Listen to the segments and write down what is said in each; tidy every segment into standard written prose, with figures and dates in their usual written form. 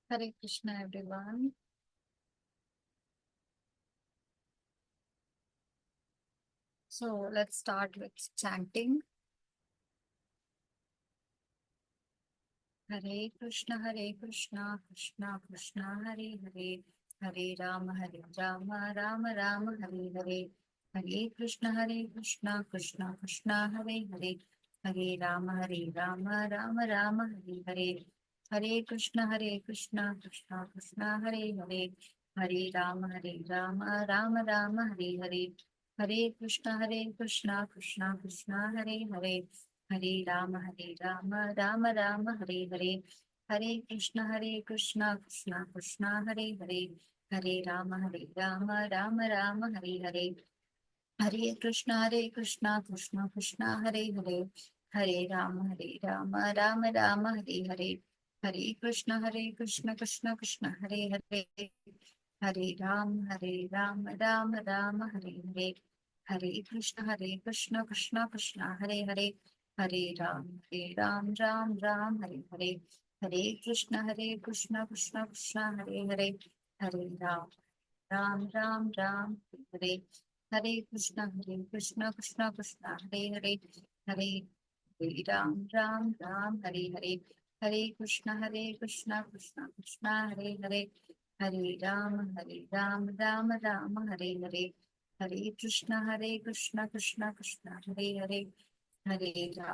Hare Krishna, everyone. So let's start with chanting. Hare Krishna, Krishna Krishna, Hare Hare, Hare Rama, Rama Rama, Hare Hare. Hare Krishna, Krishna Krishna, Hare Hare, Hare Rama, Rama Rama, Hare Hare. Hare Krishna, Krishna Krishna, Hare Hare, Hare Rama, Rama Rama, Hare Hare. Hare Krishna, Krishna Krishna, Hare Hare. Hare Rama, Rama Rama, Hare Hare. Hare Krishna, Krishna Krishna, Hare Hare. Hare Rama, Rama Rama, Hare Hare. Hare Krishna, Krishna Krishna, Hare Hare. Hare Rama, Rama Rama, Hare Hare. Hare Krishna, Krishna Krishna, Hare Hare. Hare Rama, Rama Rama, Hare Hare. Hare Krishna, Krishna Krishna, Hare Hare. Hare Ram, Ram, Hare Hare. Hare Krishna, Krishna Krishna, Hare Hare. Hare Ram, Hare Hare. Hare Krishna, Krishna Krishna, Hare Hare. Hare Ram, Hare Hare. Hare Krishna, Krishna Krishna, Hare Hare. Hare Ram, Rama, Hare Hare. Hare Krishna, Krishna Krishna, Hare Hare. Hare Ram,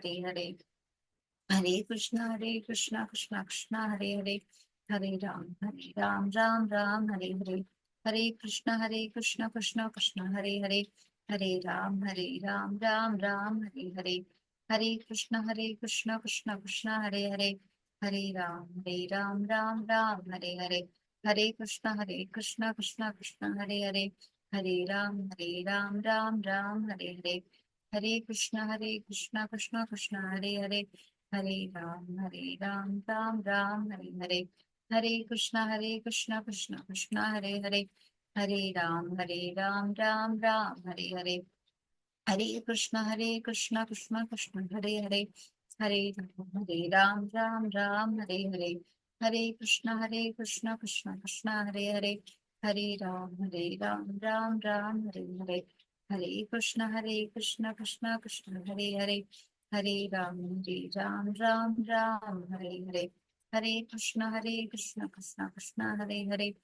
Hare Hare. Hare Krishna, Krishna Krishna, Hare Hare. Hare Ram, Hare Hare. Hare Krishna, Krishna Krishna, Hare Hare. Hare Ram, Hare Hare. Hare Krishna, Krishna Hare Hare. Hare Ram, Hare Hare. Hare Krishna, Krishna Hare Hare. Hare Ram, Hare Hare. Hare Krishna, Krishna Hare Hare. Hare Ram, Hare Hare. Hare Krishna, Krishna Hare Hare. Hare Ram, Hare Hare. Hare Krishna, Krishna Hare Hare. Hare Ram, Hare Hare. Hare Krishna, Krishna Hare Hare. Hare Ram, Hare Hare. Hare Krishna, Krishna Hare Hare. Hare Ram, Hare Hare. Hare Krishna, Krishna Hare Hare.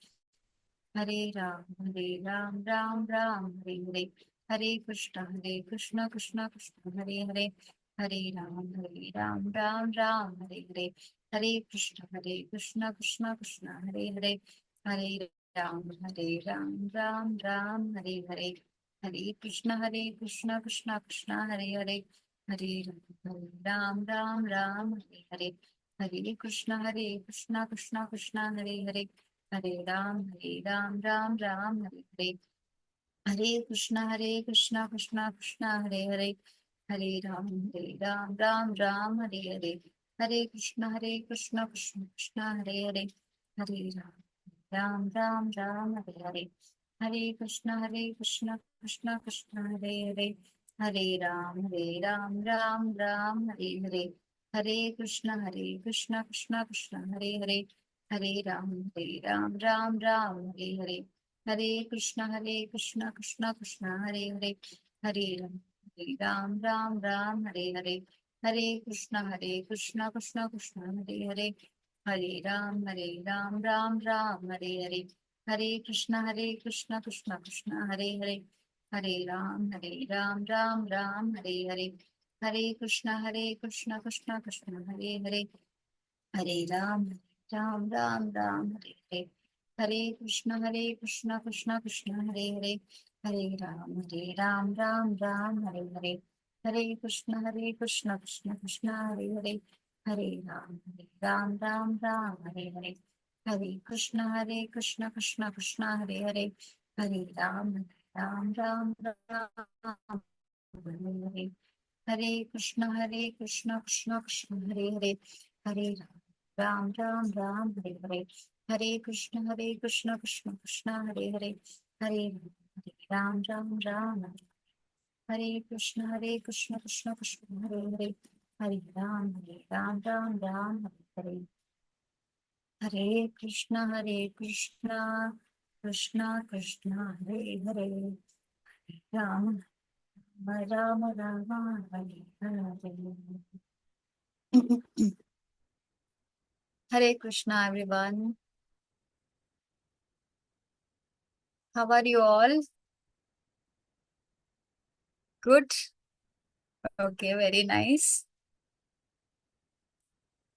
Hare Ram, Hare Hare. Hare Krishna, Krishna Hare Hare. Hare Ram, Hare Hare. Hare Krishna, Krishna Hare Hare. Hare Ram, Hare Hare. Hare Krishna, Krishna Hare Hare. Hare Ram, Hare Hare. Hare Krishna, Krishna Hare Hare. Hare Ram, Hare Hare. Hare Krishna, Krishna Hare Hare. Hare Ram, Hare Hare. Hare Krishna, Krishna Hare Hare. Hare Ram, Hare Hare. Hare Krishna, Krishna Hare Hare. Hare Ram, Hare Hare. Hare Krishna, Krishna Hare Hare. Hare Ram, Hare Hare. Hare Krishna, Krishna Hare Hare. Hare Ram, Hare Hare. Hare Krishna, Krishna Hare Hare. Hare Ram, Hare Hare. Hare Krishna, Krishna Hare Hare. Hare Ram, Hare Hare. Hare Krishna, Krishna Hare Hare. Hare Ram, Hare Hare. Hare Krishna, Krishna Hare Hare. Hare Ram, Hare Hare. Hare Krishna, Krishna Hare Hare. Hare Ram, Hare Hare. Hare Krishna, Krishna Hare Hare. Hare Ram, Hare Hare. Hare Krishna, Krishna Hare Hare. Hare Ram, Hare Hare. Hare Krishna, Krishna Hare Hare. Hare Ram, Hare Hare Krishna, Krishna Hare Hare. Hare Ram, Ram Ram, Hare Hare. Hare Krishna, Krishna Krishna, Hare Hare. Ram, Rama Rama, Hare Hare. Hare Krishna, everyone. How are you all? Good. Okay, very nice.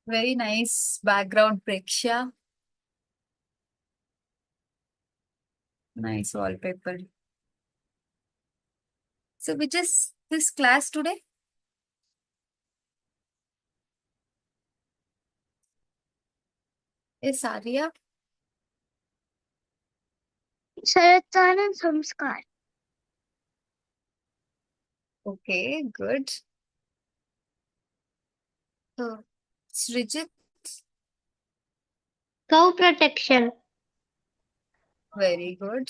Very nice background, Preksha. Nice wallpaper. So, which is this class today? Is Arya? Saratana and Samskar. Okay, good. So, Srijit, Cow protection. very good.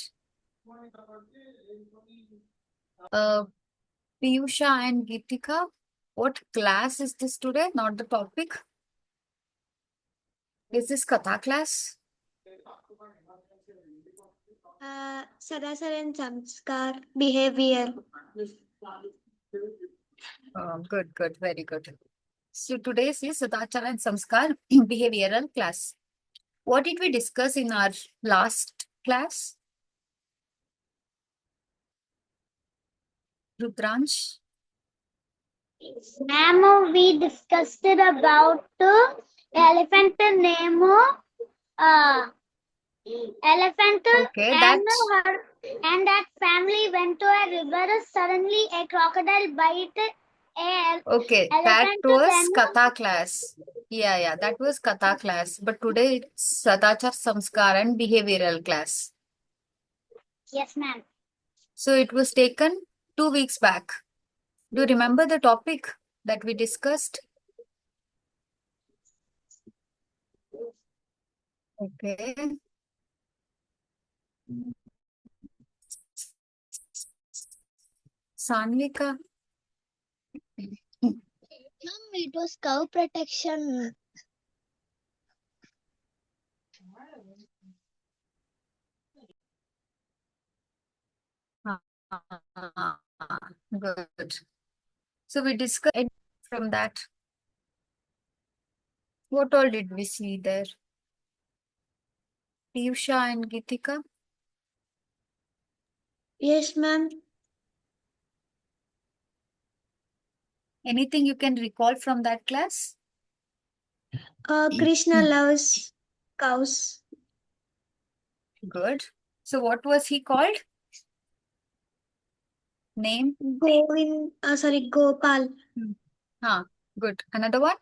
Piyusha and Geetika, what class is this today? Not the topic. Is this Katha class? Sadasar and Samskar. Behavior. Good, good, very good. So today's is Sadachara and Samskar behavioral class. What did we discuss in our last class? Rudransh? Ma'am, we discussed it about elephant name. Elephant Okay, and that her and that family went to a river. Suddenly, a crocodile bite a okay, that elephant. was Then Katha class. Yeah, that was Katha class. But today it's Sadachar Samskar and behavioral class. yes, ma'am. So it was taken 2 weeks back. Do you remember the topic that we discussed? Okay. Sanvika. Ma'am, it was cow protection. Good. So we discussed from that. What all did we see there? Piyusha and Gitika. Yes, ma'am. Anything you can recall from that class? Krishna loves cows. Good. So what was he called? Name? Gopal. Good. Another one?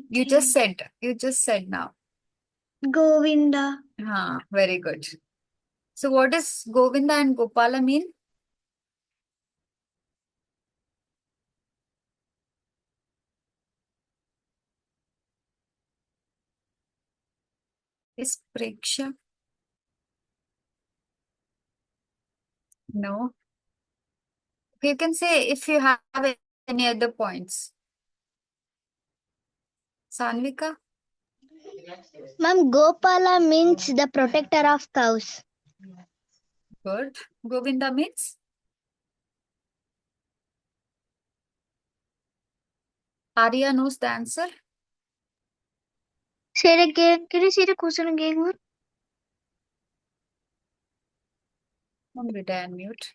You just said now. Govinda. Very good. So what does Govinda and Gopala mean? Is Preksha? No. You can say if you have any other points. Sanvika? Ma'am, Gopala means the protector of cows. Good. Govinda means? Arya knows the answer. Say it again. Can you say the question again, ma'am? Did I unmute?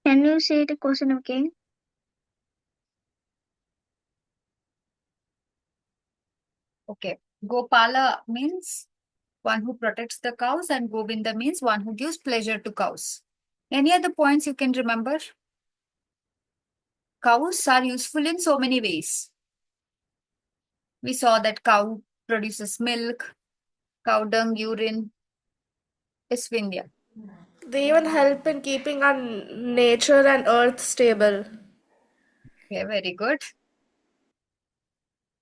Can you say the question again? Okay. Gopala means one who protects the cows, and Govinda means one who gives pleasure to cows. Any other points you can remember? Cows are useful in so many ways. We saw that cow produces milk, cow dung, urine. Yes, Vindhya. They even help in keeping our nature and earth stable. Okay, very good.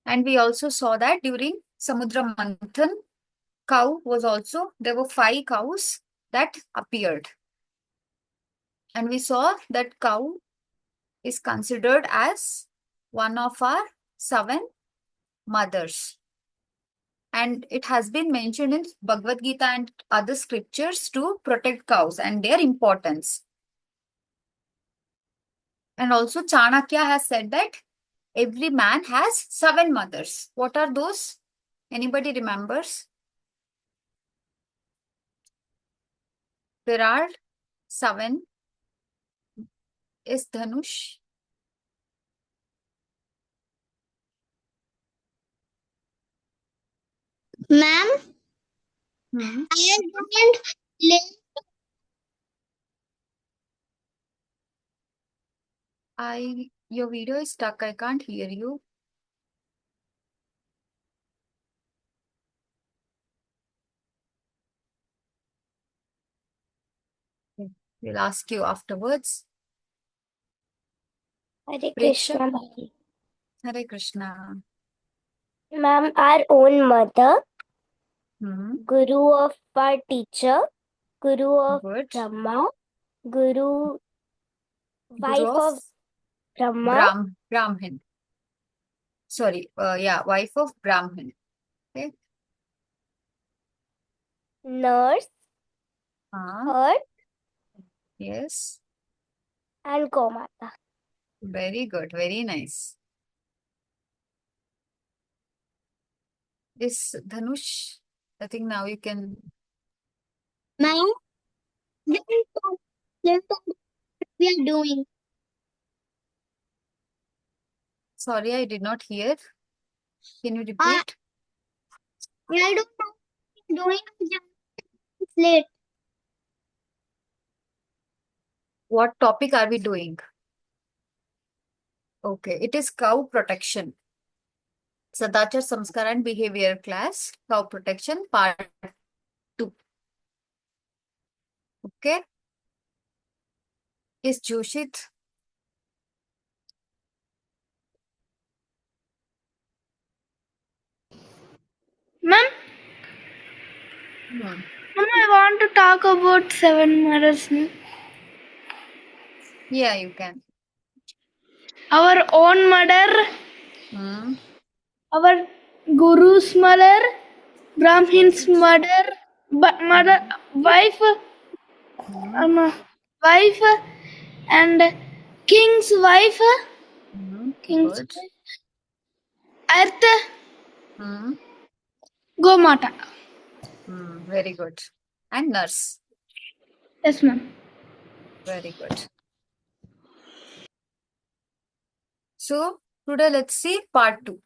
And we also saw that during Samudra Manthan, there were 5 cows that appeared. And we saw that cow is considered as one of our 7 mothers. And it has been mentioned in Bhagavad Gita and other scriptures to protect cows and their importance. And also Chanakya has said that every man has 7 mothers. What are those? Anybody remembers? There are 7. Is Dhanush? Ma'am, Hmm. I don't live. Your video is stuck. I can't hear you. Okay. We'll ask you afterwards. Hare Preksha? Krishna. Bhai. Hare Krishna. Ma'am, our own mother, Hmm. Guru of our teacher, Guru of Good. Brahma, Guru, wife Guru of of Brahma, Brahmin. Sorry. Yeah, wife of Brahmin. Okay. nurse, earth, Yes. and Gomata. Very good. Very nice. This Dhanush, I think now you can. Ma'am, we are doing. Sorry, I did not hear. Can you I repeat? don't know what we are doing. It's late. What topic are we doing? Okay, it is cow protection. Sadachar Samskar and Behavior class, cow protection part 2. Okay. Is Joshit? Ma'am, Hmm. I want to talk about 7 mothers. Yeah, you can. Our own mother, Hmm. our Guru's mother, Brahmin's mother, wife, Hmm. wife, and king's wife, king's Good. wife, earth, Hmm. Gomata. Very good. And nurse. Yes, ma'am. Very good. So today let's see part 2.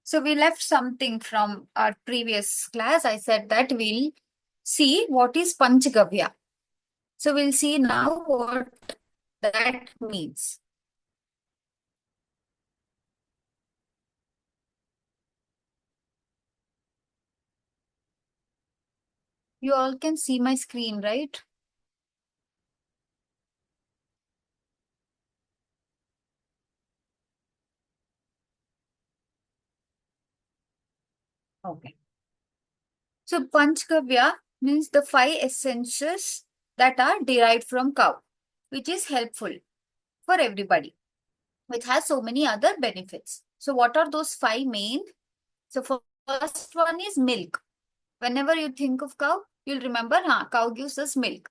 So we left something from our previous class. I said that we'll see what is Panchagavya. So we'll see now what that means. You all can see my screen, right? Okay. So Panchagavya means the 5 essences that are derived from cow, which is helpful for everybody, which has so many other benefits. So what are those 5 main? So first one is milk. Whenever you think of cow, you'll remember, cow gives us milk.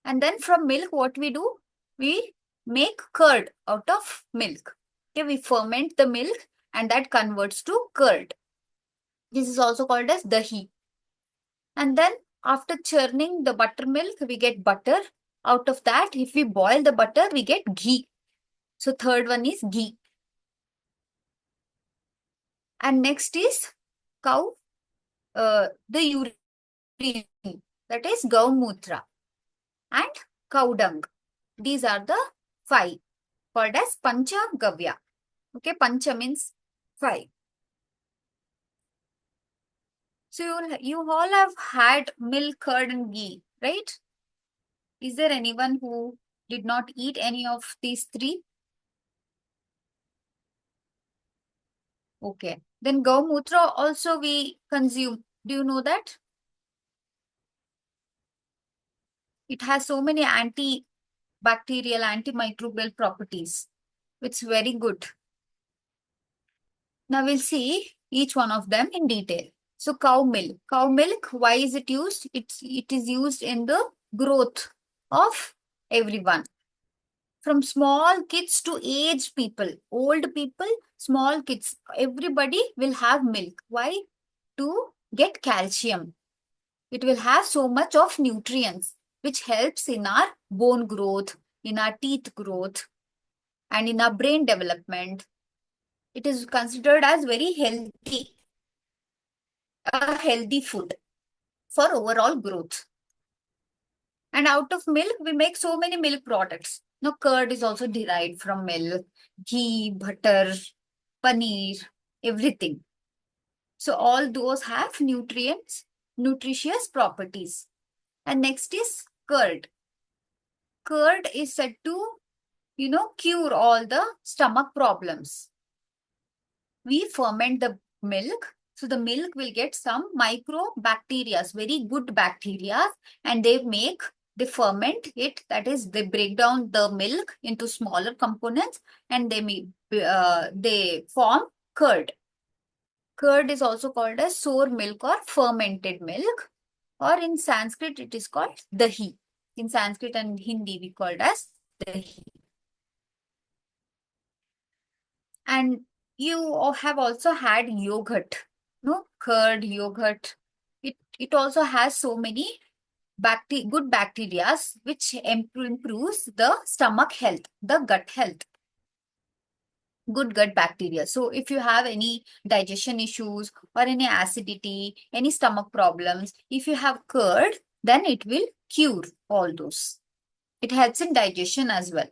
And then from milk, what we do? We make curd out of milk. Okay, we ferment the milk and that converts to curd. This is also called as dahi. And then after churning the buttermilk, we get butter. Out of that, if we boil the butter, we get ghee. So third one is ghee. And next is cow, the urine, that is Gaumutra, and cow dung. These are the 5 called as Panchagavya. Okay, Pancha means 5. So you all have had milk, curd, and ghee, right? Is there anyone who did not eat any of these 3? Okay. Then Gaumutra also we consume. Do you know that? It has so many antibacterial, antimicrobial properties. It's very good. Now we'll see each one of them in detail. So cow milk. Cow milk, why is it used? It is used in the growth of everyone. From small kids to aged people, old people, small kids, everybody will have milk. Why? To get calcium. It will have so much of nutrients, which helps in our bone growth, in our teeth growth, and in our brain development. It is considered as very healthy, a healthy food for overall growth. And out of milk, we make so many milk products. Now, curd is also derived from milk, ghee, butter, paneer, everything. So all those have nutritious properties. And next is curd. Curd is said to, cure all the stomach problems. We ferment the milk. So the milk will get some microbacteria, very good bacteria, and they ferment it. That is, they break down the milk into smaller components, and they form curd. Curd is also called as sour milk or fermented milk, or in Sanskrit it is called dahi. In Sanskrit and Hindi we call it as dahi. And you have also had yogurt, no? Curd, yogurt. It also has so many good bacteria which improves the stomach health, the gut health. Good gut bacteria. So if you have any digestion issues or any acidity, any stomach problems, if you have curd, then it will cure all those. It helps in digestion as well.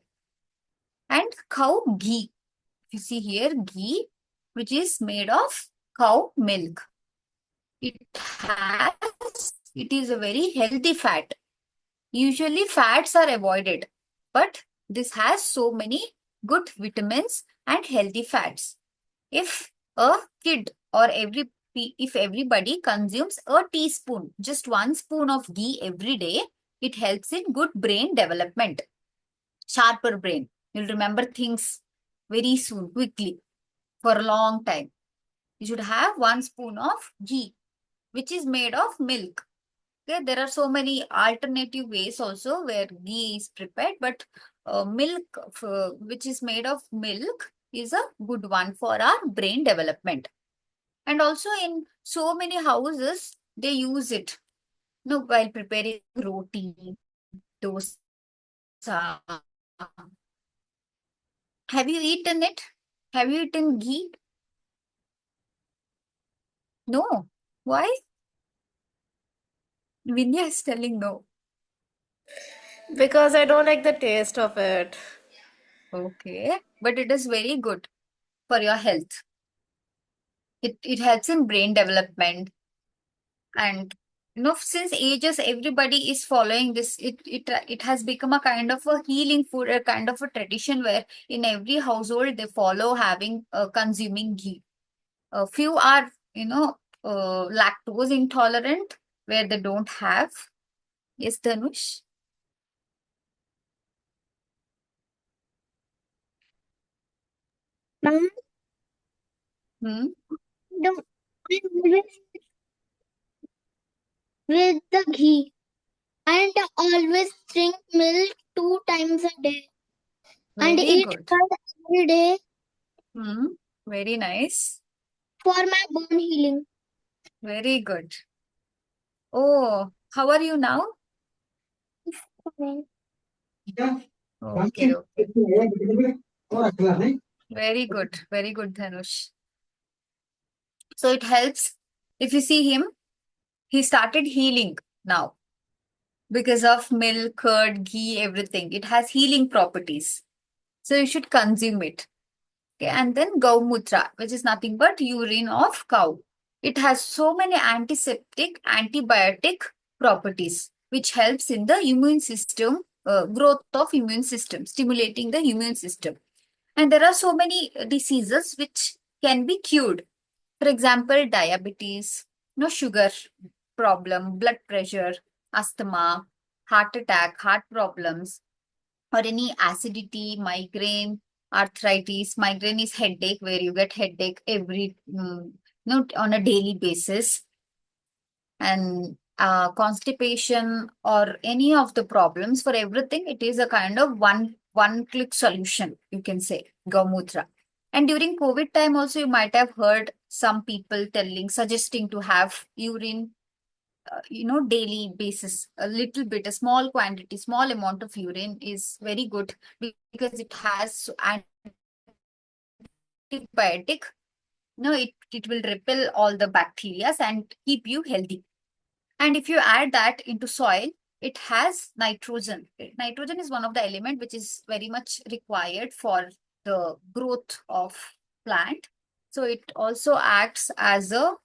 And cow ghee. If you see here, ghee, which is made of cow milk. It is a very healthy fat. Usually fats are avoided, but this has so many good vitamins and healthy fats. If a kid or if everybody consumes a teaspoon, just 1 spoon of ghee every day, it helps in good brain development, sharper brain. You'll remember things very soon, quickly, for a long time. You should have 1 spoon of ghee, which is made of milk. Okay, there are so many alternative ways also where ghee is prepared, but milk, which is made of milk, is a good one for our brain development. And also in so many houses, they use it, while preparing roti, dosa. Have you eaten it? Have you eaten ghee? No. Why? Vindhya is telling no. Because I don't like the taste of it. Okay. But it is very good for your health. It helps in brain development. And since ages, everybody is following this. It has become a kind of a healing food, a kind of a tradition where in every household they follow having consuming ghee. A few are, lactose intolerant, where they don't have. Yes, Dhanush? Mom, Hmm? don't with the ghee and always drink milk 2 times a day and Very eat good. curd every day Hmm? Very nice. for my bone healing. Very good. Oh, how are you now? Fine. Okay, okay. Very good. Very good, Dhanush. So it helps. If you see him, he started healing now because of milk, curd, ghee, everything. It has healing properties. So you should consume it. Okay. And then Gaumutra, which is nothing but urine of cow. It has so many antiseptic, antibiotic properties, which helps in the immune system, growth of immune system, stimulating the immune system. And there are so many diseases which can be cured. For example, diabetes, sugar problem, blood pressure, asthma, heart attack, heart problems, or any acidity, migraine, arthritis. Migraine is headache, where you get headache every, on a daily basis. And constipation or any of the problems, for everything, it is a kind of one click solution, you can say, Gaumutra. And during COVID time also, you might have heard some people suggesting to have urine, daily basis, a little bit, a small quantity, small amount of urine is very good, because it has antibiotic. It will repel all the bacteria and keep you healthy. And if you add that into soil, it has nitrogen. Nitrogen is one of the element which is very much required for the growth of plant. So it also acts as a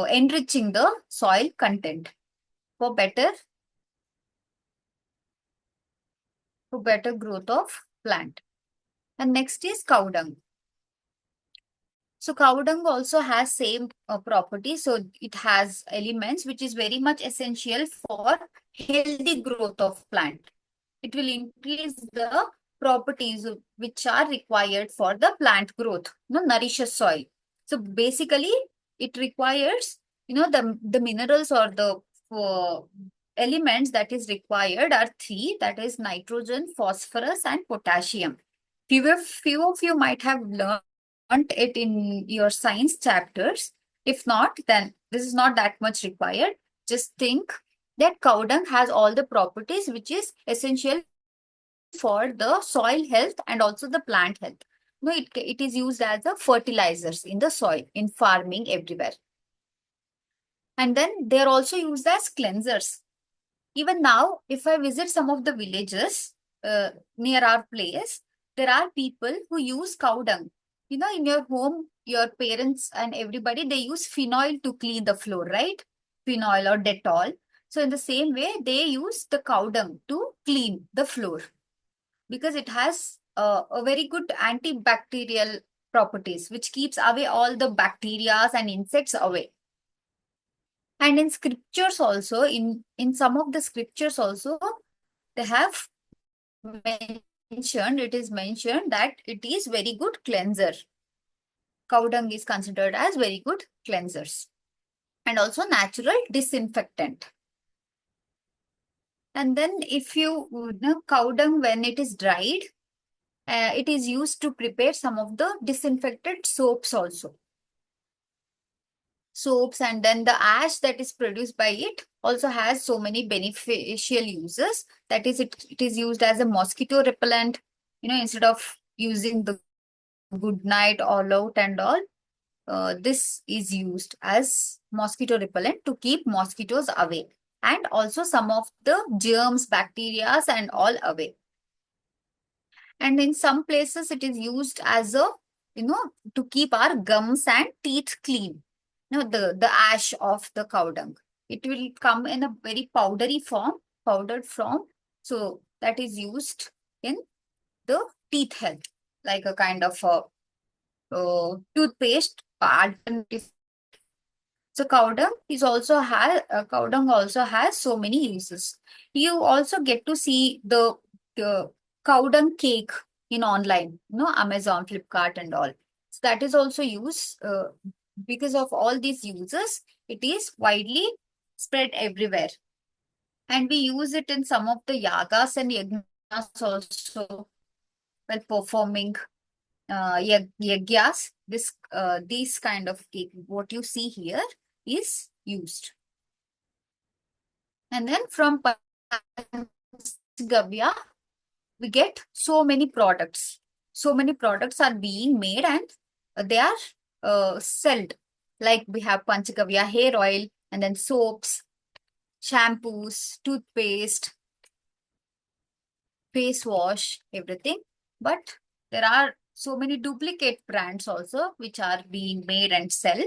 enriching the soil content for better growth of plant. And next is cow dung. So cow dung also has same property. So it has elements which is very much essential for healthy growth of plant. It will increase the properties which are required for the plant growth, nourishes soil. So basically it requires, the minerals or the elements that is required are three, that is nitrogen, phosphorus and potassium. Few of you might have learned it in your science chapters. If not, then this is not that much required. Just think that cow dung has all the properties which is essential for the soil health and also the plant health. It is used as a fertilizers in the soil, in farming everywhere. And then they are also used as cleansers. Even now, if I visit some of the villages near our place, there are people who use cow dung. In your home, your parents and everybody, they use phenol to clean the floor, right? Phenol or Dettol. So in the same way, they use the cow dung to clean the floor, because it has a very good antibacterial properties, which keeps away all the bacteria and insects away. And in scriptures also, in some of the scriptures also, they have mentioned, it is mentioned that it is very good cleanser. Cow dung is considered as very good cleansers and also natural disinfectant. And then if you know, cow dung, when it is dried, it is used to prepare some of the disinfected soaps also. Soaps, and then the ash that is produced by it also has so many beneficial uses. That is, it is used as a mosquito repellent, instead of using the good night, all out and all. This is used as mosquito repellent to keep mosquitoes away, and also some of the germs, bacteria and all away. And in some places it is used as a, to keep our gums and teeth clean. The ash of the cow dung, it will come in a very powdered form. So that is used in the teeth health, like a kind of a toothpaste alternative. So cow dung also has so many uses. You also get to see the cow dung cake in online, Amazon, Flipkart and all. So that is also used. Because of all these uses, it is widely spread everywhere. And we use it in some of the yagas and yajnas also, while performing yagyas. These kind of cake, what you see here, is used. And then from Panchgavya, we get so many products. So many products are being made and they are sold. Like we have Panchgavya hair oil, and then soaps, shampoos, toothpaste, face wash, everything. But there are so many duplicate brands also which are being made and sell.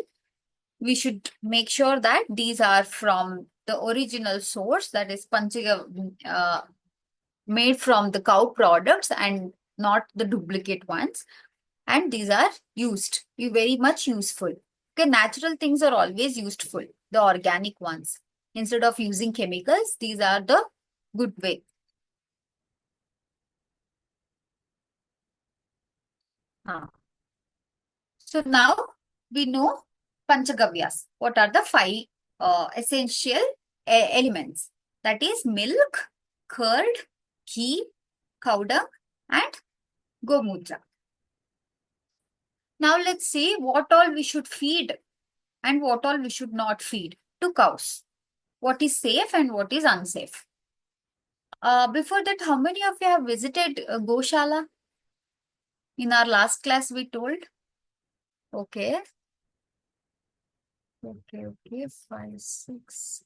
We should make sure that these are from the original source, that is Panchgavya, made from the cow products and not the duplicate ones. And these are very much useful. Okay, natural things are always useful, the organic ones. Instead of using chemicals, these are the good way. Ah. So now we know Panchagavyas. What are the five essential elements? That is milk, curd, ghee, cow dung, and gomudra. Now let's see what all we should feed and what all we should not feed to cows. What is safe and what is unsafe. Before that, how many of you have visited Goshala? In our last class, we told. Okay. Okay. 5, 6.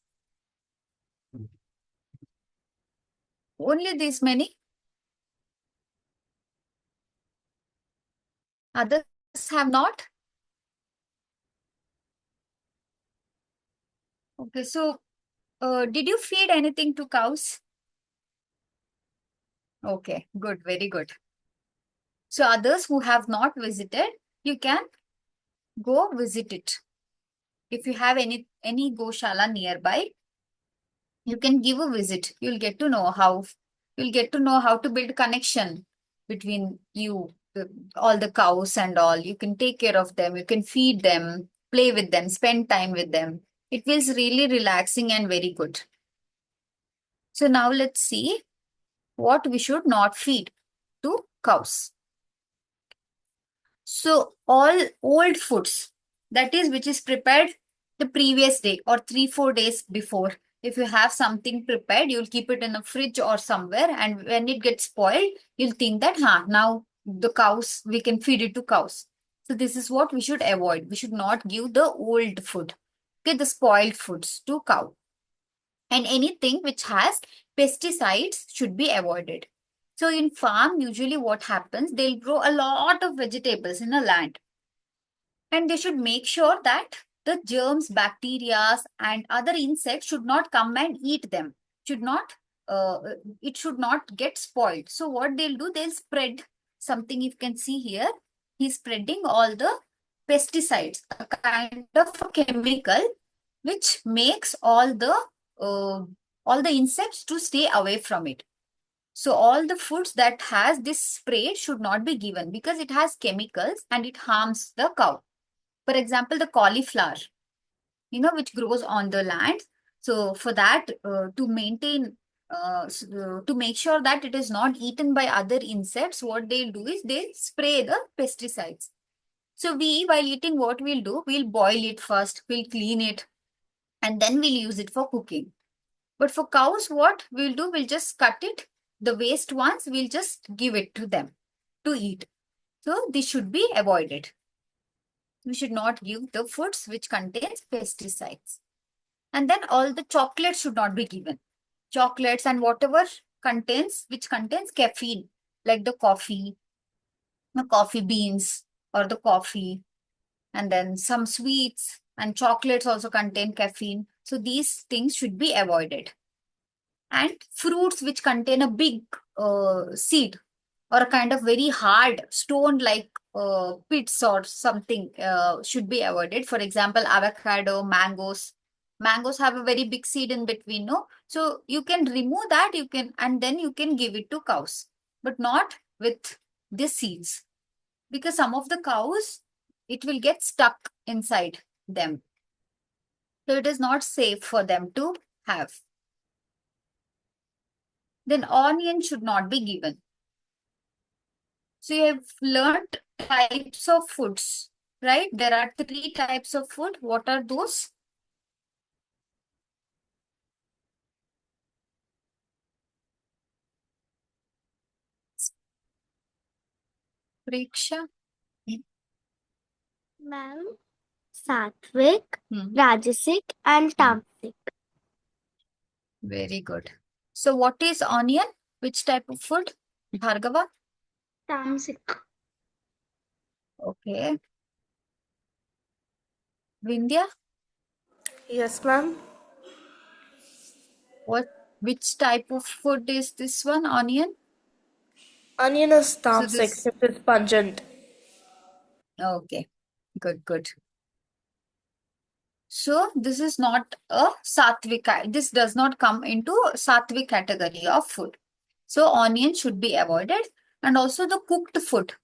Only this many? Others have not? Okay, so did you feed anything to cows? Okay, good, very good. So others who have not visited, you can go visit it. If you have any Goshala nearby, you can give a visit. You'll get to know how to build connection between you, all the cows and all. You can take care of them. You can feed them, play with them, spend time with them. It feels really relaxing and very good. So now let's see what we should not feed to cows. So all old foods, that is which is prepared the previous day or 3-4 days before. If you have something prepared, you'll keep it in a fridge or somewhere, and when it gets spoiled, you'll think that now the cows, we can feed it to cows. So this is what we should avoid. We should not give the old food, okay, the spoiled foods to cow. And anything which has pesticides should be avoided. So in farm, usually what happens, they'll grow a lot of vegetables in a land. And they should make sure that the germs, bacteria, and other insects should not come and eat them. It should not get spoiled. So what they'll do, they'll spread something. You can see here, he's spreading all the pesticides, a kind of a chemical which makes all the insects to stay away from it. So all the foods that has this spray should not be given because it has chemicals and it harms the cow. For example, the cauliflower, which grows on the land. So for that, to make sure that it is not eaten by other insects, what they'll do is they spray the pesticides. So while eating, what we'll do, we'll boil it first, we'll clean it, and then we'll use it for cooking. But for cows, what we'll do, we'll just cut it. The waste ones, we'll just give it to them to eat. So this should be avoided. We should not give the foods which contains pesticides. And then all the chocolates should not be given. Chocolates and whatever which contains caffeine, like the coffee beans or the coffee, and then some sweets and chocolates also contain caffeine. So these things should be avoided. And fruits which contain a big seed or a kind of very hard stone-like pits or something should be avoided. For example, avocado, mangoes. Mangoes have a very big seed in between, no? So you can remove that, and then you can give it to cows, but not with the seeds. Because some of the cows, it will get stuck inside them. So it is not safe for them to have. Then onion should not be given. So you have learned types of foods, right? There are 3 types of food. What are those? Preksha? Ma'am, Sattvic, Hmm. Rajasic, and Tamasic. Very good. So what is onion? Which type of food? Bhargava? Tamasic. Okay. Vindhya? Yes, ma'am. Which type of food is this one? Onion? Onion is So tamasic this, since it's pungent. okay. Good. So this is not a sattvic. This does not come into sattvic category of food. So onion should be avoided, and also the cooked food.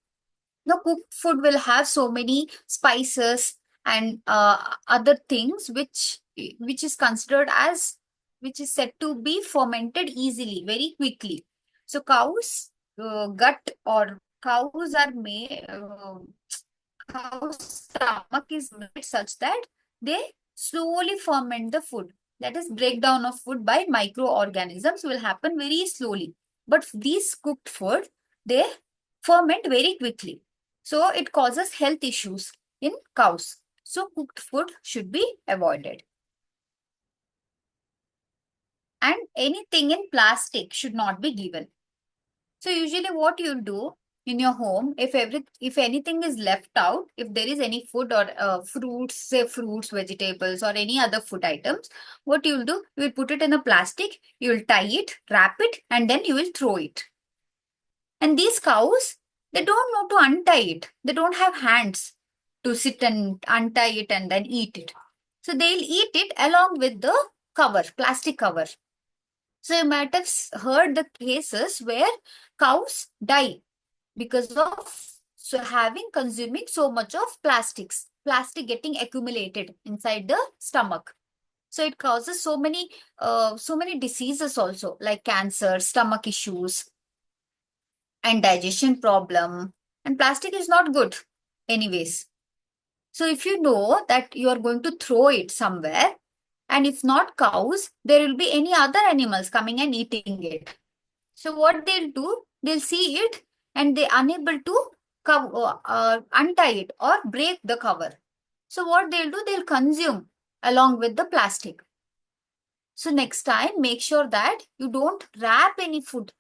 The cooked food will have so many spices and other things which is considered as which is said to be fermented easily, very quickly. So cows gut or cows are made cow's stomach is made such that they slowly ferment the food. That is, breakdown of food by microorganisms will happen very slowly. But these cooked food, they ferment very quickly. So it causes health issues in cows. So cooked food should be avoided. And anything in plastic should not be given. So usually what you do in your home, if anything is left out, if there is any food or fruits, say fruits, vegetables, or any other food items, what you'll do, you will put it in a plastic, you will tie it, wrap it, and then you will throw it. And these cows, they don't know to untie it. They don't have hands to sit and untie it and then eat it. So they'll eat it along with the cover, plastic cover. So you might have heard the cases where cows die because of consuming so much of plastic getting accumulated inside the stomach. So it causes so many diseases also, like cancer, stomach issues, and digestion problem. And plastic is not good anyways. So if you know that you are going to throw it somewhere, and if not cows, there will be any other animals coming and eating it. So what they'll do, they'll see it and they're unable to untie it or break the cover. So what they'll do, they'll consume along with the plastic. So next time, make sure that you don't wrap any food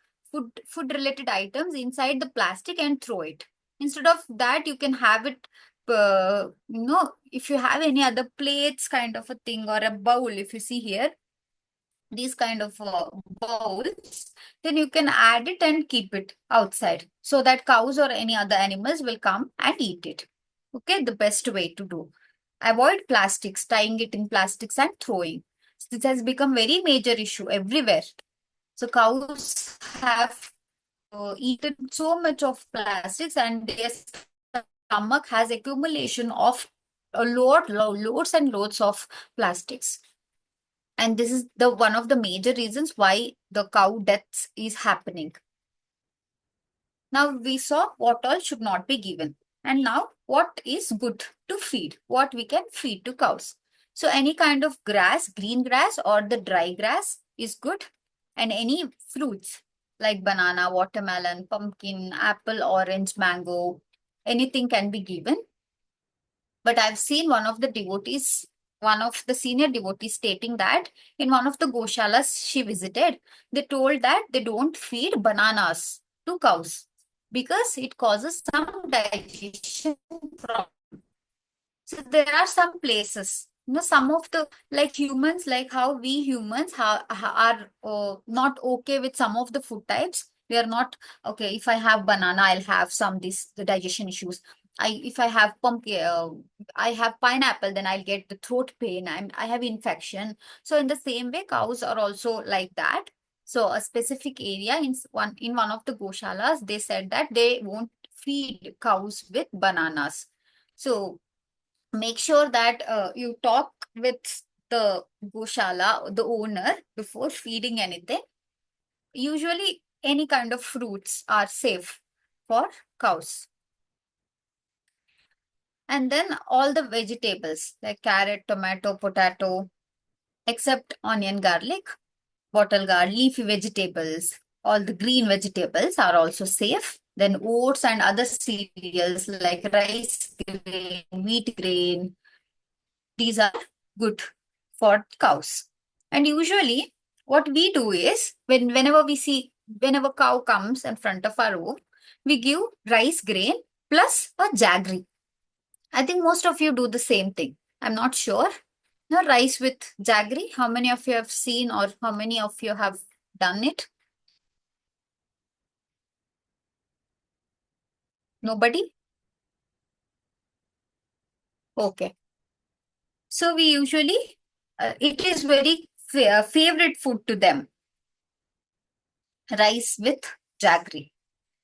related items inside the plastic and throw it. Instead of that, you can have it, if you have any other plates kind of a thing or a bowl, if you see here, these kind of bowls, then you can add it and keep it outside so that cows or any other animals will come and eat it. Okay, the best way to do. Avoid plastics, tying it in plastics and throwing. This has become very major issue everywhere. So cows have eaten so much of plastics and their stomach has accumulation of loads and loads of plastics. And this is the one of the major reasons why the cow deaths is happening. Now we saw what all should not be given. And now what is good to feed, what we can feed to cows. So any kind of grass, green grass or the dry grass is good. And any fruits like banana, watermelon, pumpkin, apple, orange, mango, anything can be given. But I've seen one of the senior devotees stating that in one of the goshalas she visited, they told that they don't feed bananas to cows because it causes some digestion problem. So there are some places, some of the like humans, like how we humans are not okay with some of the food types. We are not okay. If I have banana, I'll have the digestion issues. If I have pumpkin, I have pineapple, then I'll get the throat pain. I have infection. So in the same way, cows are also like that. So a specific area in one of the goshalas, they said that they won't feed cows with bananas. So make sure that you talk with the goshala, the owner, before feeding anything. Usually, any kind of fruits are safe for cows. And then all the vegetables like carrot, tomato, potato, except onion, garlic, bottle gourd, leafy vegetables, all the green vegetables are also safe. Then oats and other cereals like rice grain, wheat grain, these are good for cows. And usually what we do is whenever cow comes in front of our room, we give rice grain plus a jaggery. I think most of you do the same thing. I'm not sure. Now, rice with jaggery, how many of you have seen or how many of you have done it? Nobody? Okay. So we usually, it is very favorite food to them. Rice with jaggery.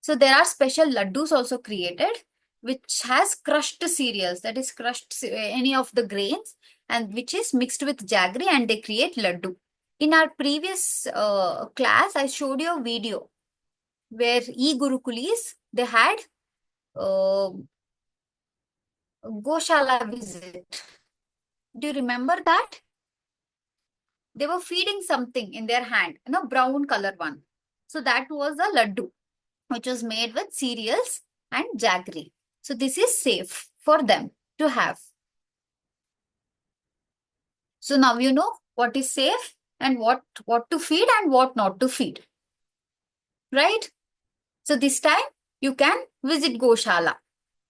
So there are special laddus also created which has crushed cereals, that is crushed any of the grains, and which is mixed with jaggery, and they create laddu. In our previous class, I showed you a video where e-Gurukulis, they had Goshala visit. Do you remember that? They were feeding something in their hand, brown color one. So that was a laddu, which was made with cereals and jaggery. So this is safe for them to have. So now you know what is safe and what to feed and what not to feed. Right? So this time you can visit Goshala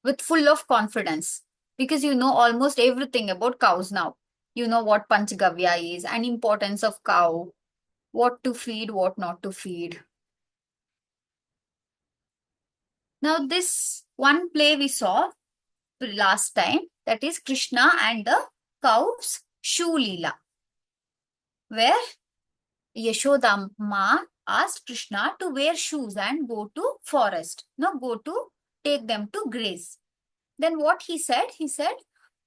with full of confidence because you know almost everything about cows now. You know what Panchagavya is and importance of cow, what to feed, what not to feed. Now this one play we saw last time, that is Krishna and the cow's shoe leela, where Yashoda Ma asked Krishna to wear shoes and go to forest, go to take them to graze. Then what he said? He said,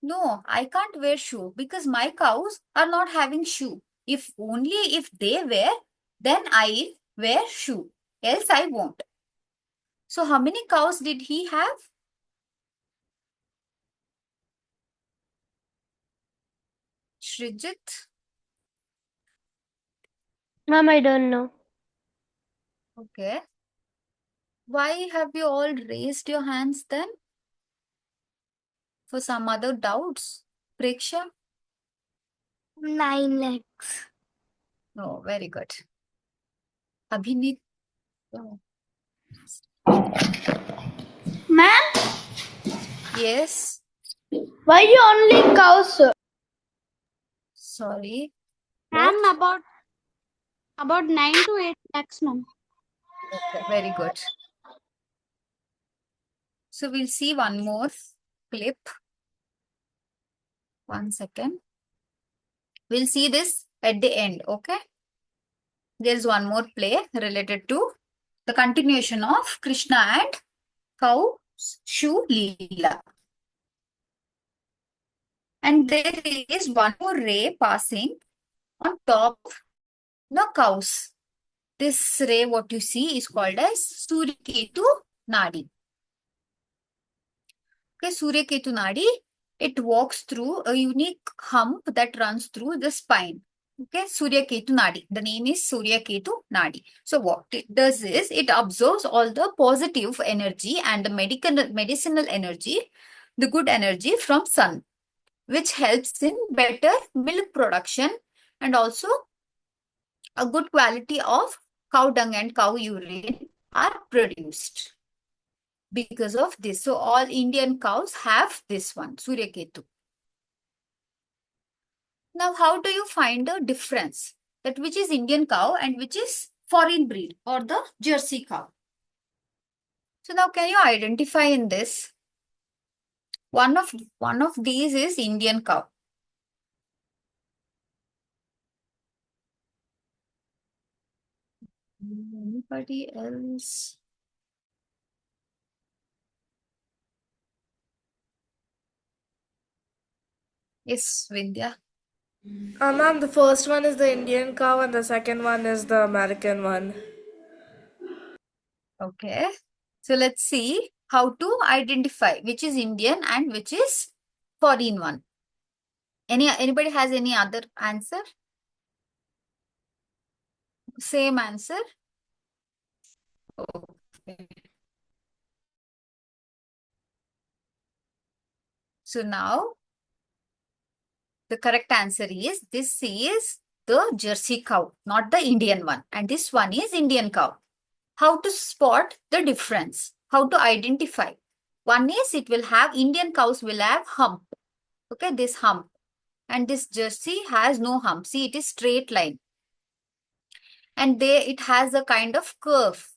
no, I can't wear shoe because my cows are not having shoe. If they wear, then I wear shoe. Else I won't. So how many cows did he have? Shrijit? Ma'am, I don't know. Okay. Why have you all raised your hands then? For some other doubts? Preksha? 9 legs. Oh, very good. Abhinit? Oh. Ma'am, Yes. why you only cows? Sorry. Ma'am, What? about 9 to 8 lakhs, ma'am. Okay, very good. So we'll see one more clip. 1 second. We'll see this at the end, okay? There's one more play related to the continuation of Krishna and cow shoe leela. And there is one more ray passing on top of the cows. This ray, what you see, is called as Suryaketu Nadi. Okay, Suryaketu Nadi, it walks through a unique hump that runs through the spine. Okay, Suryaketu Nadi. The name is Suryaketu Nadi. So what it does is, it absorbs all the positive energy and the medicinal energy, the good energy from sun, which helps in better milk production and also a good quality of cow dung and cow urine are produced because of this. So all Indian cows have this one, Suryaketu. Now, how do you find the difference that which is Indian cow and which is foreign breed or the Jersey cow? So now can you identify in this? One of these is Indian cow. Anybody else? Yes, Vidya. Ma'am, the first one is the Indian cow and the second one is the American one. Okay. So let's see how to identify which is Indian and which is foreign one. Anybody has any other answer? Same answer? Okay. So now the correct answer is, this is the Jersey cow, not the Indian one. And this one is Indian cow. How to spot the difference? How to identify? One is, it will have, Indian cows will have hump. Okay, this hump. And this Jersey has no hump. See, it is straight line. And it has a kind of curve.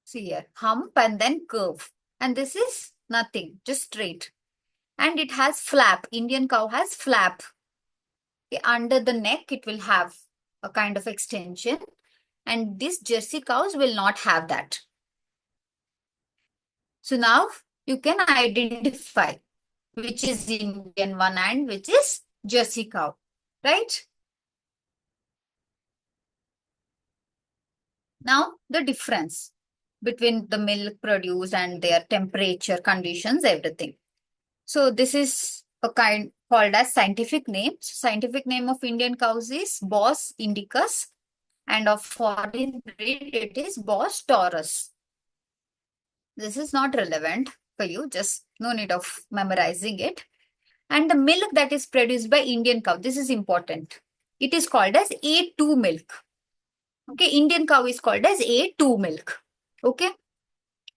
See here, hump and then curve. And this is nothing, just straight. And it has flap. Indian cow has flap. Okay, under the neck, it will have a kind of extension. And these Jersey cows will not have that. So now you can identify which is Indian one and which is Jersey cow, right? Now, the difference between the milk produced and their temperature, conditions, everything. So this is a kind called as scientific name. So scientific name of Indian cows is Bos indicus, and of foreign breed it is Bos taurus. This is not relevant for you, just no need of memorizing it. And the milk that is produced by Indian cow, this is important. It is called as A2 milk. Okay, Indian cow is called as A2 milk. Okay,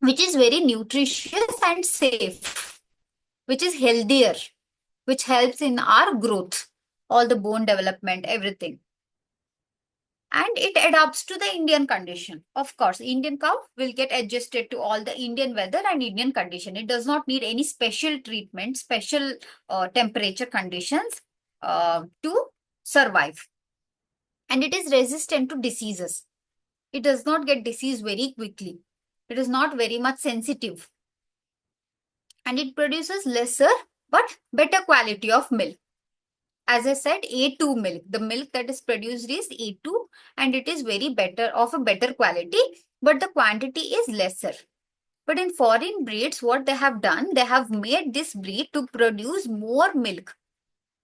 which is very nutritious and safe, which is healthier, which helps in our growth, all the bone development, everything. And it adapts to the Indian condition. Of course, Indian cow will get adjusted to all the Indian weather and Indian condition. It does not need any special treatment, special temperature conditions to survive. And it is resistant to diseases. It does not get disease very quickly. It is not very much sensitive. And it produces lesser but better quality of milk. As I said, A2 milk. The milk that is produced is A2 and it is very better, of a better quality, but the quantity is lesser. But in foreign breeds, what they have done, they have made this breed to produce more milk,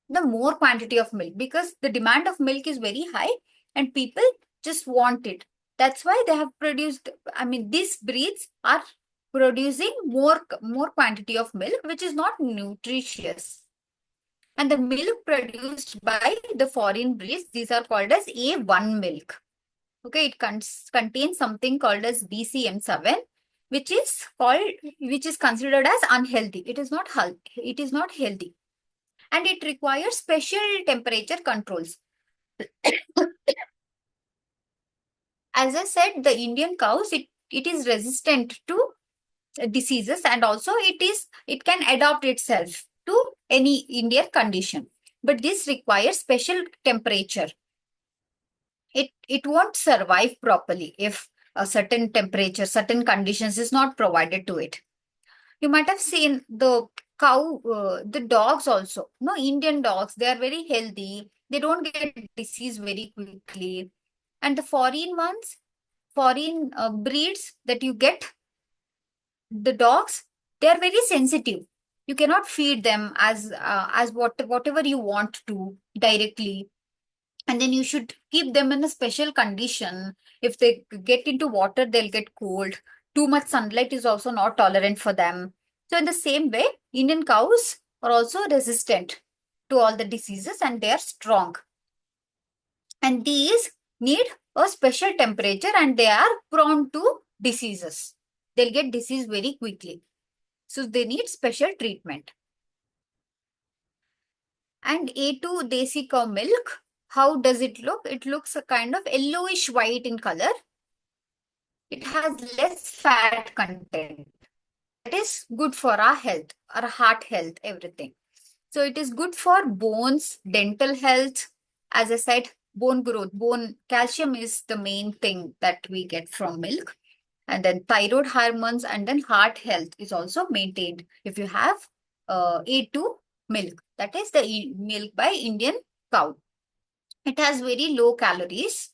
the more quantity of milk, because the demand of milk is very high and people just want it. That's why they have produced, these breeds are producing more quantity of milk, which is not nutritious. And the milk produced by the foreign breeds, these are called as A1 milk. Okay, it contains something called as BCM7, which is considered as unhealthy. It is not healthy. And it requires special temperature controls. As I said, the Indian cows, it is resistant to diseases, and also it can adapt itself to any Indian condition. But this requires special temperature. It won't survive properly if a certain temperature, certain conditions is not provided to it. You might have seen the cow, the dogs also. No, Indian dogs, they are very healthy. They don't get disease very quickly. And the foreign ones, foreign breeds that you get, the dogs, they are very sensitive. You cannot feed them as whatever you want to directly. And then you should keep them in a special condition. If they get into water, they'll get cold. Too much sunlight is also not tolerant for them. So in the same way, Indian cows are also resistant to all the diseases and they are strong. And these need a special temperature and they are prone to diseases. They'll get disease very quickly. So they need special treatment. And A2 desi cow milk, how does it look? It looks a kind of yellowish white in color. It has less fat content. That is good for our health, our heart health, everything. So it is good for bones, dental health. As I said, bone growth, bone calcium is the main thing that we get from milk. And then thyroid hormones and then heart health is also maintained if you have A2 milk. That is the milk by Indian cow. It has very low calories.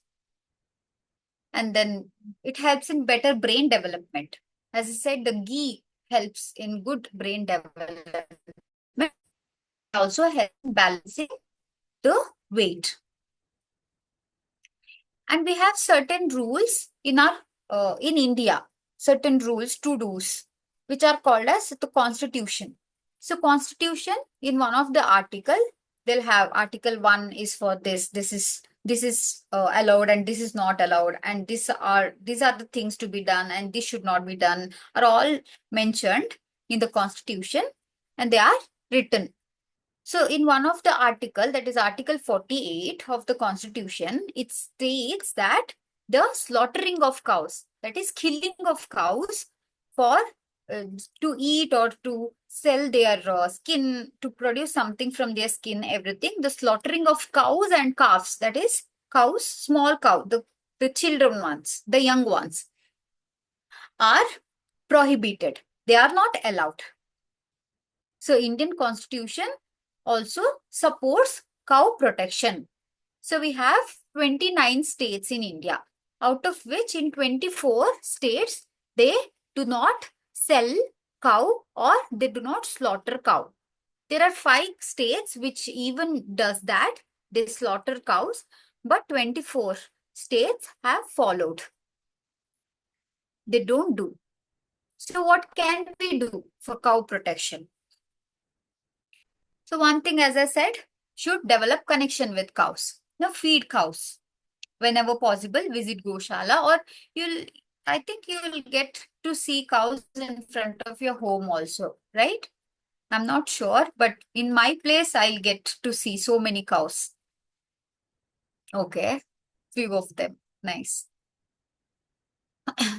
And then it helps in better brain development. As I said, the ghee helps in good brain development. It also helps in balancing the weight. And we have certain rules in India, certain rules, to-dos, which are called as the Constitution. So Constitution, in one of the article, they'll have Article 1 is for this is allowed and this is not allowed, and these are the things to be done and this should not be done, are all mentioned in the Constitution and they are written. So in one of the article, that is Article 48 of the Constitution, it states that the slaughtering of cows, that is killing of cows for to eat or to sell their skin, to produce something from their skin, everything, the slaughtering of cows and calves, that is cows, small cow, the children ones, the young ones, are prohibited. They are not allowed. So Indian Constitution also supports cow protection. So we have 29 states in India, out of which in 24 states, they do not sell cow or they do not slaughter cow. There are 5 states which even does that. They slaughter cows, but 24 states have followed. They don't do. So what can we do for cow protection? So one thing, as I said, should develop connection with cows. Now feed cows. Whenever possible, visit Goshala, or I think you'll get to see cows in front of your home also, right? I'm not sure, but in my place, I'll get to see so many cows. Okay, few of them. Nice.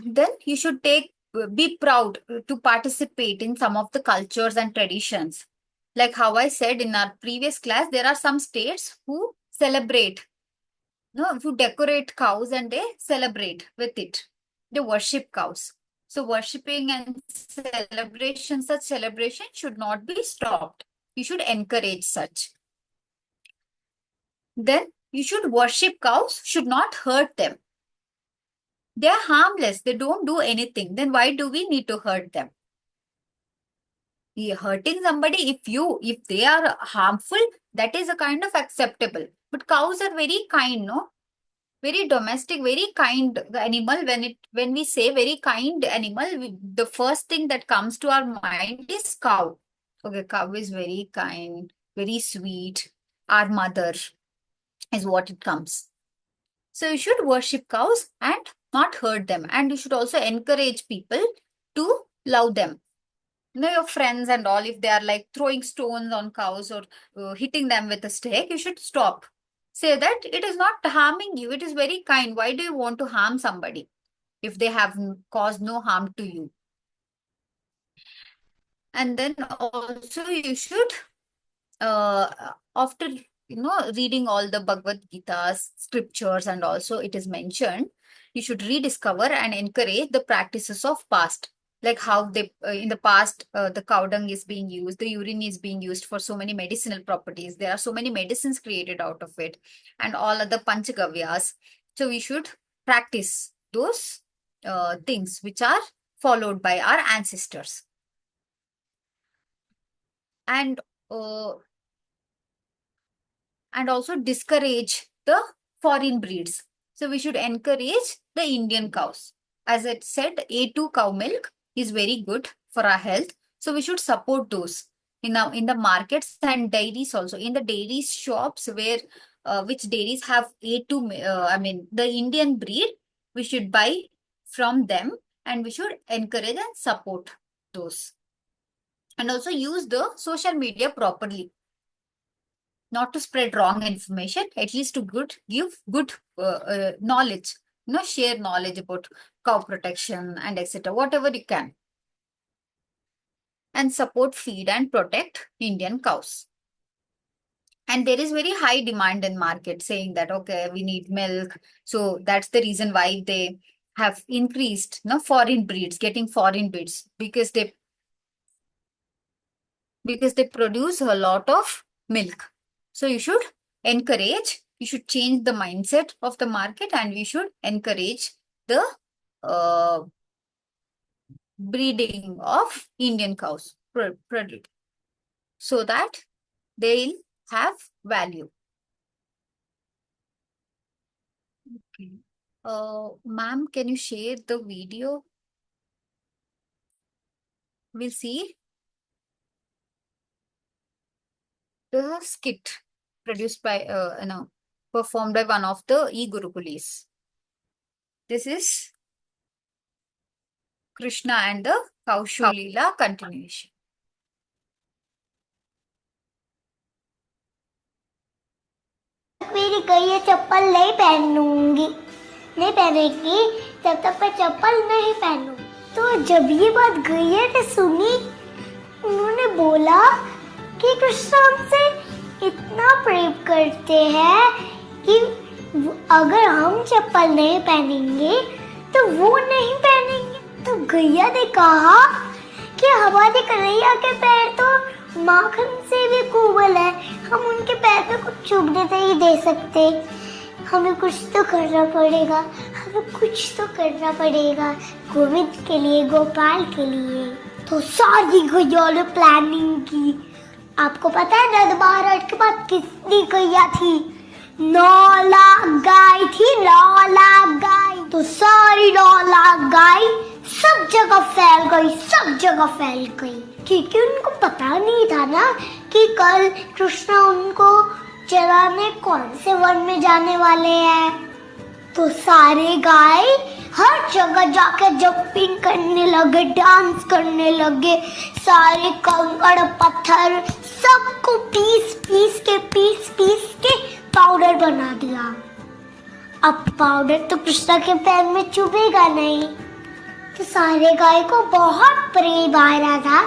Then you should be proud to participate in some of the cultures and traditions. Like how I said in our previous class, there are some states who celebrate, who decorate cows and they celebrate with it. They worship cows. So worshipping and such celebration should not be stopped. You should encourage such. Then you should worship cows, should not hurt them. They are harmless. They don't do anything. Then why do we need to hurt them? Hurting somebody, if they are harmful, that is a kind of acceptable. But cows are very kind, no? Very domestic, very kind animal. When we say very kind animal, the first thing that comes to our mind is cow. Okay, cow is very kind, very sweet. Our mother is what it comes. So you should worship cows and not hurt them. And you should also encourage people to love them. Your friends and all, if they are like throwing stones on cows or hitting them with a stick, you should stop. Say that it is not harming you. It is very kind. Why do you want to harm somebody if they have caused no harm to you? And then also you should, after reading all the Bhagavad Gita's scriptures, and also it is mentioned, you should rediscover and encourage the practices of past. Like how they in the past, the cow dung is being used, the urine is being used for so many medicinal properties. There are so many medicines created out of it, and all other panchagavyas. So we should practice those things which are followed by our ancestors. And also discourage the foreign breeds. So we should encourage the Indian cows. As I said, A2 cow milk is very good for our health. So we should support those in the markets and dairies also. In the dairy shops where which dairies have A2, the Indian breed, we should buy from them and we should encourage and support those. And also use the social media properly. Not to spread wrong information, at least to give good knowledge, share knowledge about cow protection and etc. Whatever you can. And support, feed and protect Indian cows. And there is very high demand in market saying that, okay, we need milk. So that's the reason why they have increased foreign breeds, getting foreign breeds, because they produce a lot of milk. So you should encourage, you should change the mindset of the market, and we should encourage the breeding of Indian cows so that they'll have value. Okay. Ma'am, can you share the video? We'll see the skit produced by, performed by one of the e-Gurukulis. This is Krishna and the Kaushu Leela continuation. मेरी गई चप्पल नहीं पहनूंगी, नहीं पहनेगी जब तक मैं चप्पल नहीं पहनूं। तो जब ये बात गैया ने सुनी, उन्होंने बोला कि कृष्ण हमसे इतना प्रेम करते हैं कि अगर हम चप्पल नहीं पहनेंगे तो वो नहीं पहनेंगे। तो गैया ने कहा कि कृष्णा के पैर तो माखन से भी कोमल है, हम उनके पैर पे कुछ चुभने नहीं दे सकते। हमें कुछ तो करना पड़ेगा, हमें कुछ तो करना पड़ेगा गोविंद के लिए, गोपाल के लिए। तो सारी गैया ने प्लानिंग की। आपको पता है नंद महाराज के पास कितनी गैया थी? 9 लाख गाय थी, 9 लाख गाय। तो सारी 9 लाख गाय सब जगह फैल गई, सब जगह फैल गई, क्योंकि उनको पता नहीं था ना कि कल कृष्णा उनको चराने कौन से वन में जाने वाले हैं। तो सारे गाय हर जगह जाके जंपिंग करने लगे, डांस करने लगे, सारे कंकड़ पत्थर सबको पीस पीस के पाउडर बना दिया। अब पाउडर तो कृष्णा के पैर में चुभेगा नहीं। तो सारे गाय को बहुत प्रेम आ रहा था,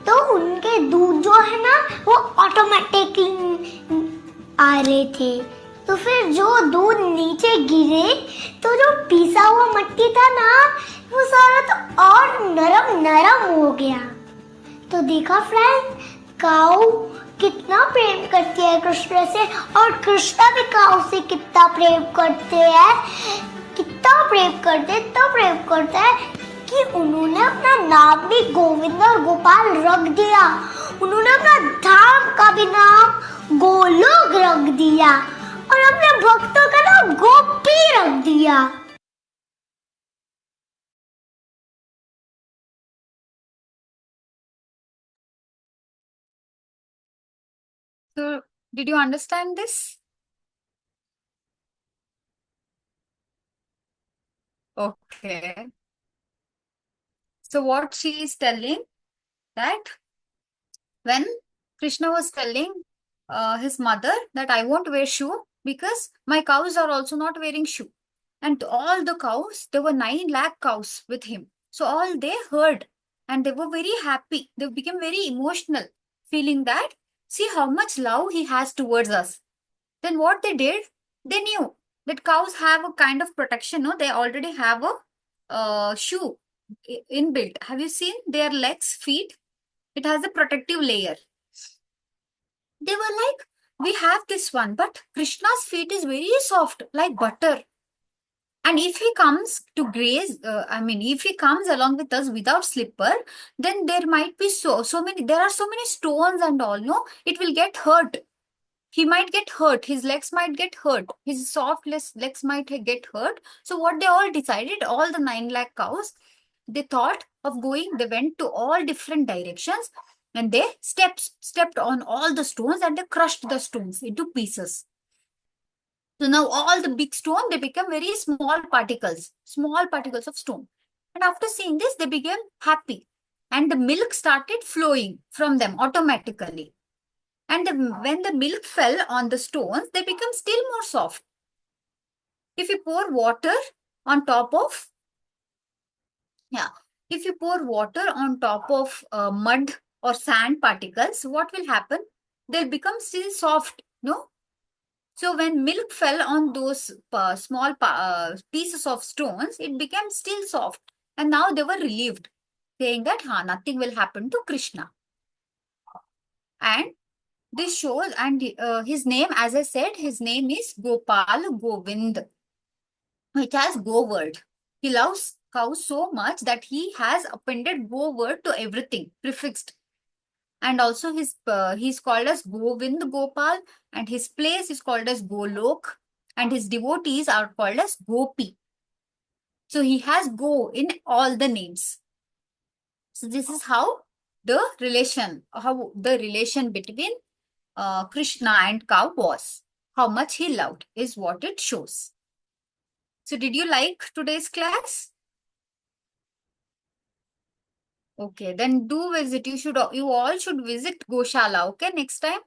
तो उनके दूध जो है ना वो ऑटोमेटिकली आ रहे थे। तो फिर जो दूध नीचे गिरे तो जो पीसा हुआ मट्टी था ना वो सारा तो और नरम नरम हो गया। तो देखा फ्रेंड, काऊ कितना प्रेम करती है कृष्ण से, और कृष्णा भी काऊ से कितना प्रेम करते हैं, कितना प्रेम करते हैं कि उन्होंने अपना नाम भी गोविंद और गोपाल रख दिया। उन्होंने अपना धाम का भी नाम गोलोक रख दिया और अपने भक्तों का नाम गोपी रख दिया। So, did you understand this? Okay. So, what she is telling that when Krishna was telling his mother that I won't wear shoe because my cows are also not wearing shoe. And all the cows, there were 9 lakh cows with him. So all they heard and they were very happy. They became very emotional, feeling that, see how much love he has towards us. Then what they did, they knew that cows have a kind of protection. No, they already have a shoe inbuilt. Have you seen their legs, feet? It has a protective layer. They were like, we have this one, but Krishna's feet is very soft, like butter. And if he comes to graze, if he comes along with us without slipper, then there might be so many, there are so many stones and all, no? It will get hurt. He might get hurt. His legs might get hurt. His soft legs might get hurt. So what they all decided, all the 9 lakh cows, they thought of going, they went to all different directions and they stepped on all the stones and they crushed the stones into pieces. So now all the big stone, they become very small particles of stone. And after seeing this, they became happy. And the milk started flowing from them automatically. And when the milk fell on the stones, they become still more soft. If you pour water on top of, if you pour water on top of mud or sand particles, what will happen? They'll become still soft, no? So when milk fell on those small pieces of stones, it became still soft. And now they were relieved, saying that nothing will happen to Krishna. And this shows, and his name, as I said, his name is Gopal Govind, which has Go word. He loves cows so much that he has appended Go word to everything, prefixed. And also he's called as Govind Gopal, and his place is called as Golok, and his devotees are called as Gopi. So he has Go in all the names. So this is how the relation between Krishna and cow was. How much he loved is what it shows. So did you like today's class? Okay, then do visit. You all should visit Goshala. Okay, next time.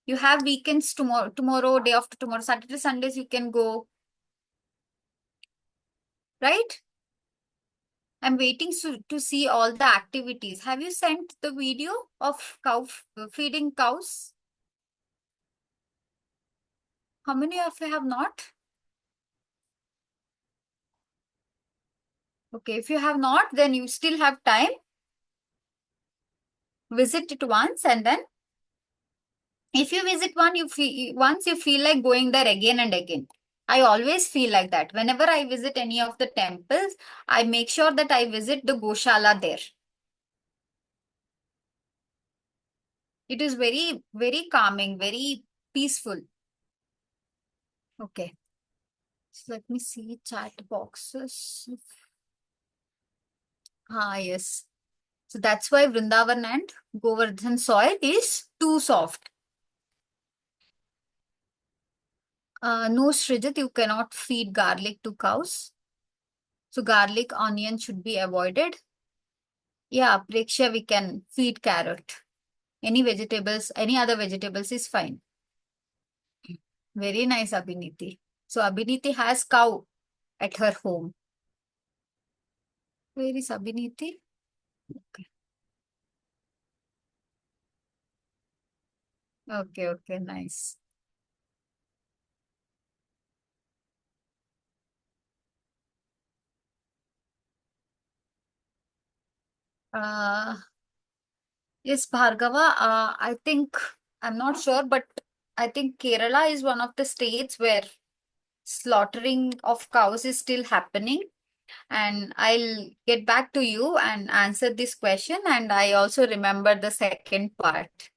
You have weekends tomorrow, day after tomorrow, Saturday, Sundays, you can go. Right? I'm waiting to see all the activities. Have you sent the video of feeding cows? How many of you have not? Okay, if you have not, then you still have time. visit it once, and then if you visit once, you feel like going there again and again. I always feel like that. Whenever I visit any of the temples, I make sure that I visit the Goshala there. It is very, very calming, very peaceful. Okay. So let me see chat boxes. Ah, yes. So that's why Vrindavan and Govardhan soil is too soft. No, Srijit, you cannot feed garlic to cows. So garlic, onion should be avoided. Yeah, Preksha, we can feed carrot. Any vegetables, any other vegetables is fine. Very nice, Abhiniti. So Abhiniti has cow at her home. Where is Abhiniti? Okay, okay, nice. Uh, yes, Bhargava, I think, I'm not sure, but I think Kerala is one of the states where slaughtering of cows is still happening. And I'll get back to you and answer this question. And I also remember the second part.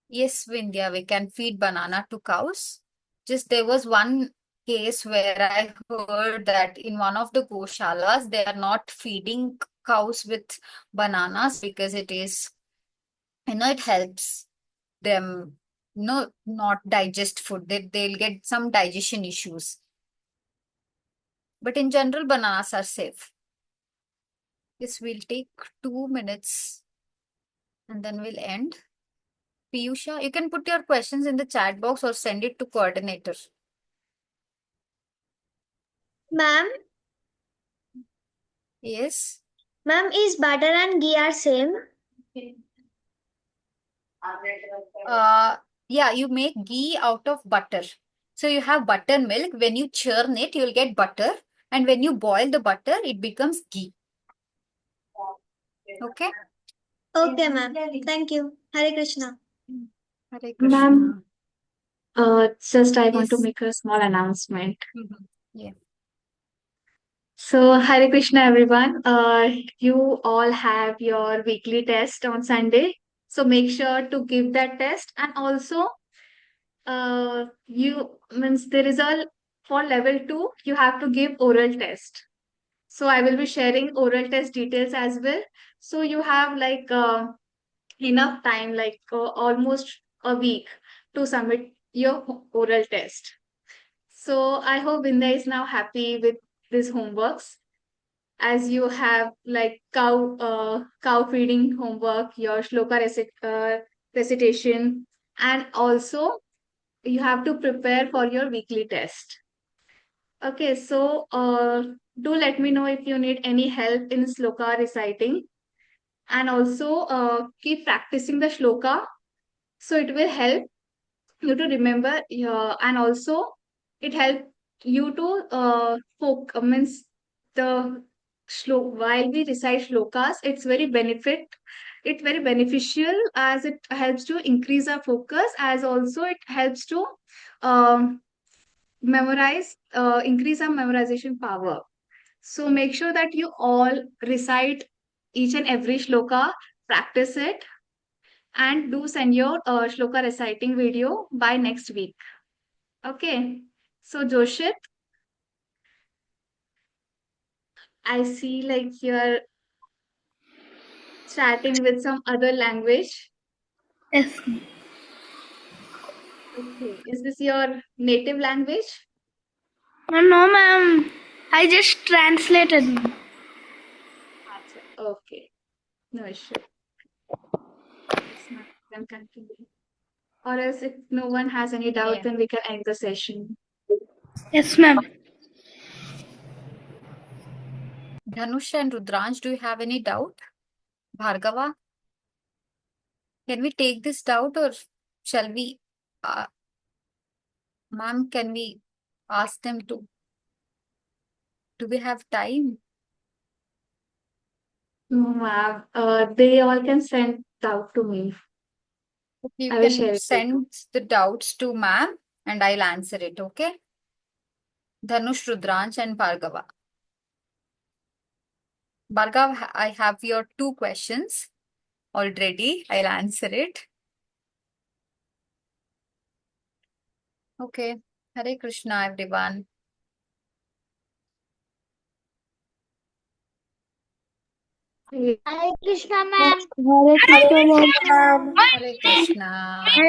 Yes, Vindhya, we can feed banana to cows. Just there was one case where I heard that in one of the goshalas, they are not feeding cows with bananas because it is, it helps them, not digest food. They'll get some digestion issues. But in general, bananas are safe. Yes, we'll take 2 minutes and then we'll end. Piyusha, you can put your questions in the chat box or send it to coordinator. Ma'am, Yes. ma'am, is butter and ghee are same? Uh, yeah, you make ghee out of butter. So you have buttermilk. When you churn it, you'll get butter. And when you boil the butter, it becomes ghee. Okay? Okay, ma'am. Thank you. Hare Krishna. Hare Ma'am, Krishna. just I want to Yes. make a small announcement. Yeah. So, Hare Krishna, everyone. You all have your weekly test on Sunday. So make sure to give that test. And also, you means the result for level 2, you have to give oral test. So I will be sharing oral test details as well. So you have like enough time, like almost a week to submit your oral test. So I hope Vinda is now happy with these homeworks, as you have like cow feeding homework, your shloka recitation, and also you have to prepare for your weekly test. Okay, so do let me know if you need any help in shloka reciting, and also keep practicing the shloka, so it will help you to remember, and also it helps you to means the while we recite shlokas, it's very beneficial, as it helps to increase our focus, as also it helps to um, memorize increase our memorization power. So make sure that you all recite each and every shloka, practice it, and do send your shloka reciting video by next week. Okay. So, Joshit, I see like you're chatting with some other language. Yes. Okay. Is this your native language? No, ma'am. I just translated. Acha. Okay. No issue. It's not. Then continue. Or else, if no one has any doubt, Yeah. then we can end the session. Yes, ma'am. Dhanush and Rudransh, do you have any doubt? Bhargava, can we take this doubt or shall we, uh, ma'am, can we ask them to, do we have time? Ma'am, they all can send out to me. You I will can share it with you. send the doubts to ma'am and I'll answer it, okay? Dhanush, Rudransh, and Bhargava. Bhargav, I have your 2 questions already. I'll answer it. Okay. Hare Krishna, everyone. Hare Krishna, ma'am. Hare Krishna, ma'am. Hare Krishna. Hare